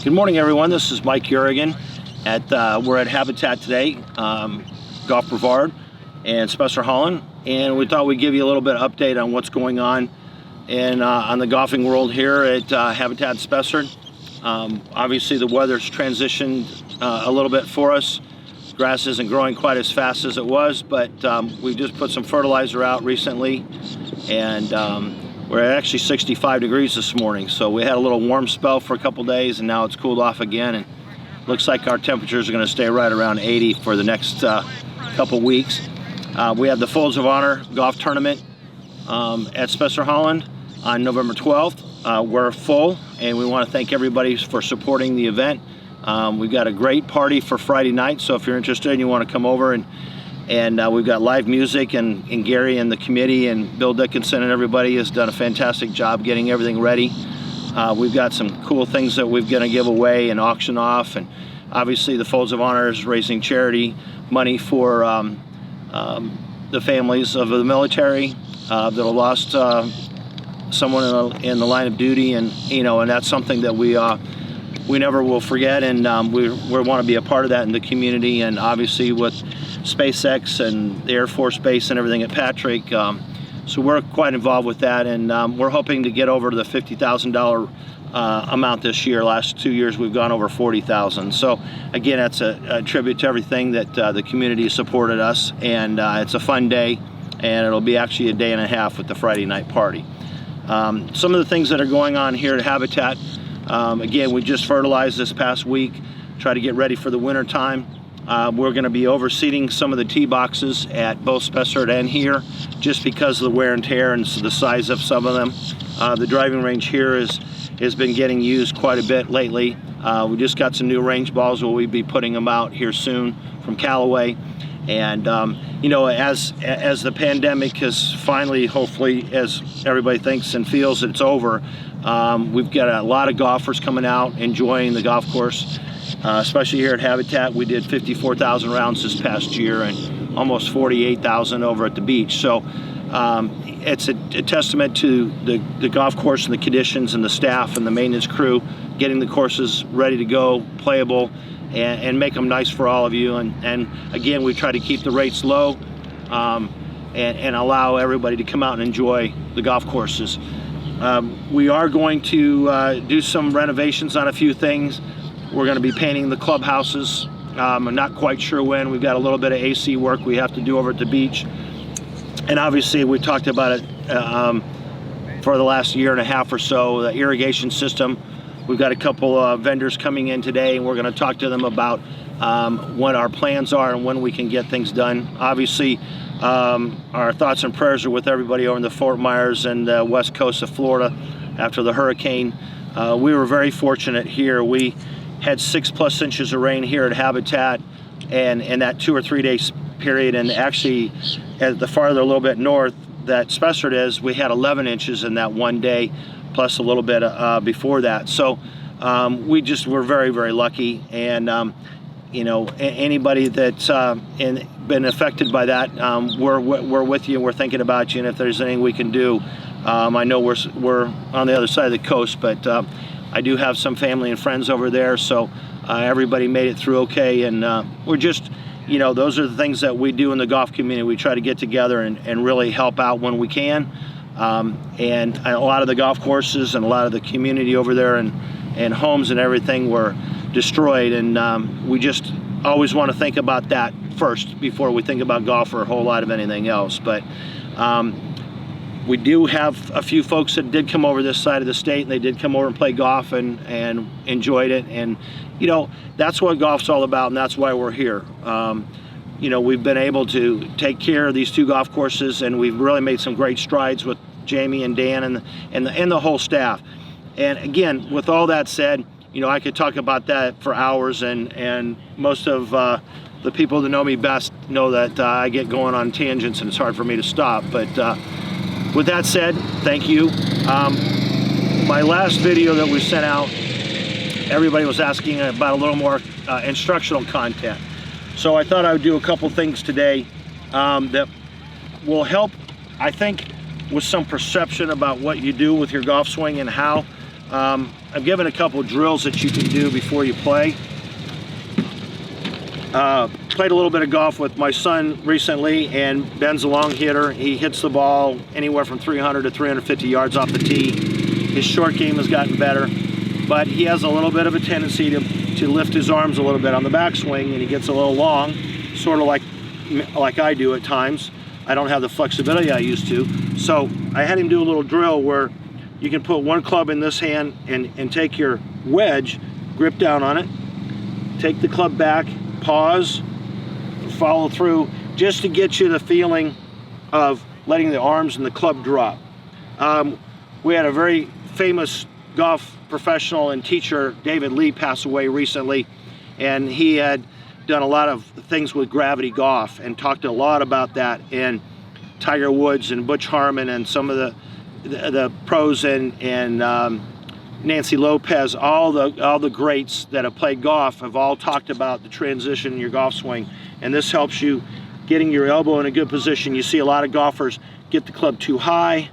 Good morning, everyone. This is Mike Yurigan. We're at Habitat today, Golf Brevard and Spessard, Holland, and we thought we'd give you a little bit of update on what's going on on the golfing world here at Habitat Spessard. Obviously, the weather's transitioned a little bit for us. Grass isn't growing quite as fast as it was, but we just put some fertilizer out recently, and we're at actually 65 degrees this morning, so we had a little warm spell for a couple days, and now it's cooled off again, and looks like our temperatures are going to stay right around 80 for the next couple weeks. We have the Folds of Honor golf tournament at Spessard, Holland on November 12th. We're full, and we want to thank everybody for supporting the event. We've got a great party for Friday night, so if you're interested and you want to come over, and we've got live music, and Gary and the committee and Bill Dickinson and everybody has done a fantastic job getting everything ready. We've got some cool things that we're going to give away and auction off, and obviously the Folds of Honor is raising charity money for the families of the military that have lost someone in the line of duty, and that's something that we never will forget, and we want to be a part of that in the community. And obviously with SpaceX and the Air Force Base and everything at Patrick, so we're quite involved with that, and we're hoping to get over to the $50,000 amount this year. Last 2 years we've gone over 40,000. So again, that's a tribute to everything that the community supported us, and it's a fun day, and it'll be actually a day and a half with the Friday night party. Some of the things that are going on here at Habitat, again, we just fertilized this past week, try to get ready for the winter time. We're going to be overseeding some of the tee boxes at both Spessard and here, just because of the wear and tear and the size of some of them. The driving range here has been getting used quite a bit lately. We just got some new range balls, where we'll be putting them out here soon from Callaway. And as the pandemic has finally, hopefully, as everybody thinks and feels that it's over, we've got a lot of golfers coming out enjoying the golf course. Especially here at Habitat, we did 54,000 rounds this past year and almost 48,000 over at the beach. So it's a testament to the golf course and the conditions and the staff and the maintenance crew getting the courses ready to go, playable, and make them nice for all of you. And again, we try to keep the rates low and allow everybody to come out and enjoy the golf courses. We are going to do some renovations on a few things. We're going to be painting the clubhouses. I'm not quite sure when. We've got a little bit of AC work we have to do over at the beach. And obviously, we talked about it for the last year and a half or so, the irrigation system. We've got a couple vendors coming in today, and we're going to talk to them about what our plans are and when we can get things done. Obviously, our thoughts and prayers are with everybody over in the Fort Myers and the west coast of Florida after the hurricane. We were very fortunate here. We had 6+ inches of rain here at Habitat, and in that 2 or 3 day period, and actually at the farther a little bit north that Spessard is, we had 11 inches in that one day, plus a little bit before that. So we're very, very lucky, and anybody that's been affected by that, we're with you, and we're thinking about you, and if there's anything we can do. I know we're on the other side of the coast, but I do have some family and friends over there, so everybody made it through okay, and we're just, those are the things that we do in the golf community. We try to get together and really help out when we can, and a lot of the golf courses and a lot of the community over there and homes and everything were destroyed, and we just always want to think about that first before we think about golf or a whole lot of anything else. But we do have a few folks that did come over this side of the state, and they did come over and play golf and enjoyed it. And that's what golf's all about, and that's why we're here. We've been able to take care of these 2 golf courses, and we've really made some great strides with Jamie and Dan and the whole staff. And again, with all that said, I could talk about that for hours, and most of the people that know me best know that I get going on tangents, and it's hard for me to stop. But with that said, thank you. My last video that we sent out, everybody was asking about a little more instructional content. So I thought I would do a couple things today that will help, I think, with some perception about what you do with your golf swing and how. I've given a couple drills that you can do before you play. Played a little bit of golf with my son recently, and Ben's a long hitter. He hits the ball anywhere from 300 to 350 yards off the tee. His short game has gotten better, but he has a little bit of a tendency to lift his arms a little bit on the backswing, and he gets a little long, sort of like I do at times. I don't have the flexibility I used to. So I had him do a little drill where you can put one club in this hand and take your wedge, grip down on it, take the club back, pause, follow through, just to get you the feeling of letting the arms and the club drop. We had a very famous golf professional and teacher, David Lee, pass away recently, and he had done a lot of things with gravity golf and talked a lot about that, and Tiger Woods and Butch Harmon and some of the pros and Nancy Lopez, all the greats that have played golf have all talked about the transition in your golf swing, and this helps you getting your elbow in a good position. You see a lot of golfers get the club too high,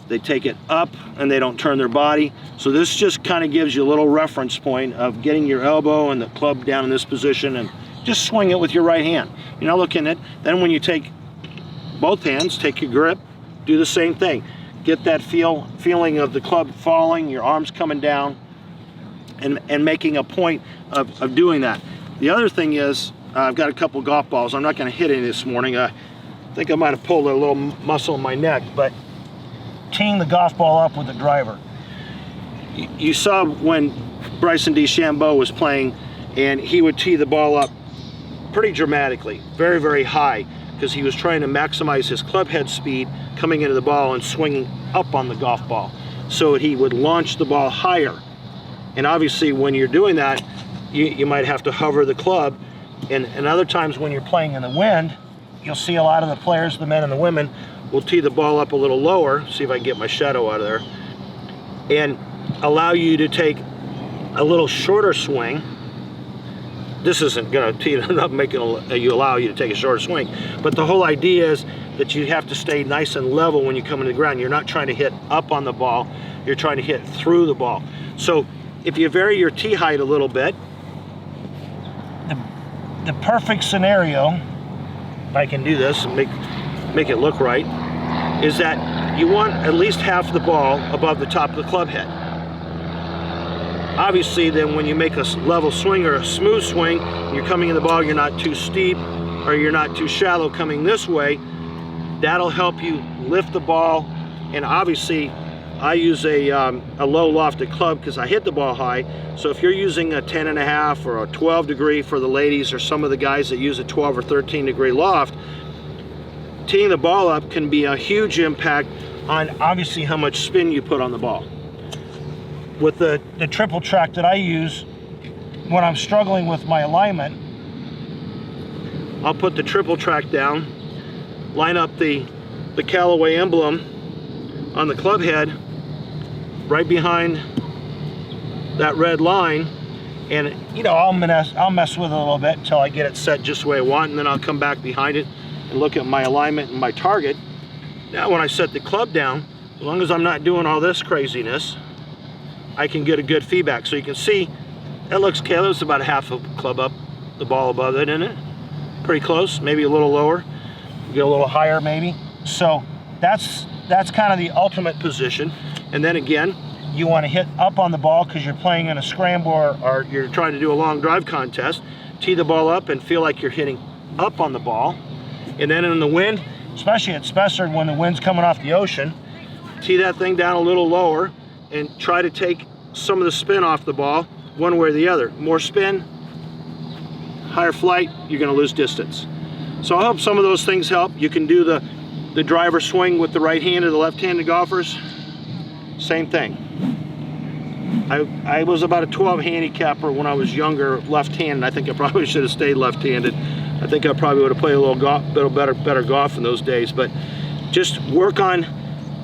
they take it up and they don't turn their body. So this just kind of gives you a little reference point of getting your elbow and the club down in this position and just swing it with your right hand. You're not looking at, then when you take both hands, take your grip, do the same thing. Get that feeling of the club falling, your arms coming down, and making a point of doing that. The other thing is, I've got a couple golf balls. I'm not going to hit any this morning. I think I might have pulled a little muscle in my neck, but teeing the golf ball up with a driver. You saw when Bryson DeChambeau was playing, and he would tee the ball up pretty dramatically, very, very high, because he was trying to maximize his club head speed coming into the ball and swinging up on the golf ball. So he would launch the ball higher. And obviously when you're doing that, you might have to hover the club. And other times when you're playing in the wind, you'll see a lot of the players, the men and the women, will tee the ball up a little lower, see if I can get my shadow out of there, and allow you to take a little shorter swing. This isn't going to tee it up, allow you to take a shorter swing, but the whole idea is that you have to stay nice and level when you come into the ground. You're not trying to hit up on the ball, you're trying to hit through the ball. So if you vary your tee height a little bit, the perfect scenario, if I can do this and make it look right, is that you want at least half the ball above the top of the club head. Obviously then when you make a level swing or a smooth swing, you're coming in the ball, you're not too steep or you're not too shallow coming this way, that'll help you lift the ball. And obviously I use a low lofted club because I hit the ball high. So if you're using a 10.5 or a 12 degree for the ladies, or some of the guys that use a 12 or 13 degree loft, teeing the ball up can be a huge impact on obviously how much spin you put on the ball. With the triple track that I use, when I'm struggling with my alignment, I'll put the triple track down, line up the Callaway emblem on the club head right behind that red line, and I'll mess with it a little bit until I get it set just the way I want, and then I'll come back behind it and look at my alignment and my target. Now when I set the club down, as long as I'm not doing all this craziness, I can get a good feedback. So you can see that looks okay. That's about a half a club up, the ball above it, isn't it? Pretty close, maybe a little lower, get a little higher maybe. So that's kind of the ultimate position. And then again, you want to hit up on the ball because you're playing in a scramble or you're trying to do a long drive contest. Tee the ball up and feel like you're hitting up on the ball. And then in the wind, especially at Spessard when the wind's coming off the ocean, tee that thing down a little lower and try to take some of the spin off the ball one way or the other. More spin, higher flight, you're going to lose distance. So I hope some of those things help. You can do the driver swing with the right hand or the left-handed golfers. Same thing. I was about a 12 handicapper when I was younger, left-handed. I think I probably should have stayed left-handed. I think I probably would have played a little better golf in those days. But just work on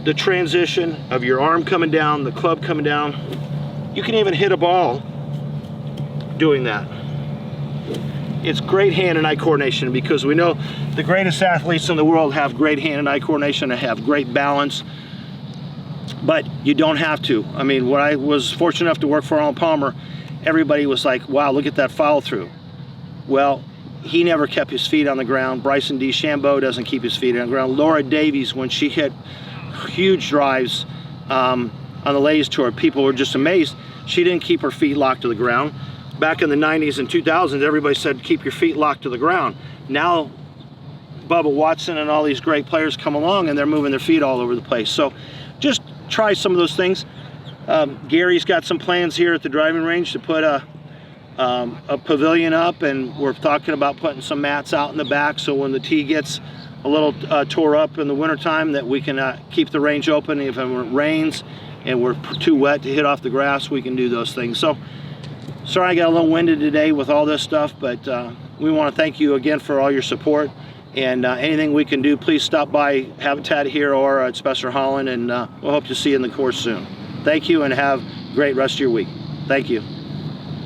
the transition of your arm coming down, the club coming down. You can even hit a ball doing that. It's great hand and eye coordination, because we know the greatest athletes in the world have great hand and eye coordination and have great balance. but you don't have to. I mean, when I was fortunate enough to work for Arnold Palmer, everybody was like, wow, look at that follow through. Well, he never kept his feet on the ground. Bryson DeChambeau doesn't keep his feet on the ground. Laura Davies, when she hit huge drives on the Ladies Tour, people were just amazed. She didn't keep her feet locked to the ground. Back in the 90s and 2000s, everybody said, keep your feet locked to the ground. Now, Bubba Watson and all these great players come along and they're moving their feet all over the place. So just try some of those things. Gary's got some plans here at the driving range to put a pavilion up, and we're talking about putting some mats out in the back, so when the tee gets a little tore up in the wintertime, that we can keep the range open. If it rains and we're too wet to hit off the grass, we can do those things. So sorry I got a little winded today with all this stuff, but we want to thank you again for all your support, and anything we can do, please stop by Habitat here or at Spessard Holland, and we'll hope to see you in the course soon. Thank you, and have a great rest of your week. Thank you.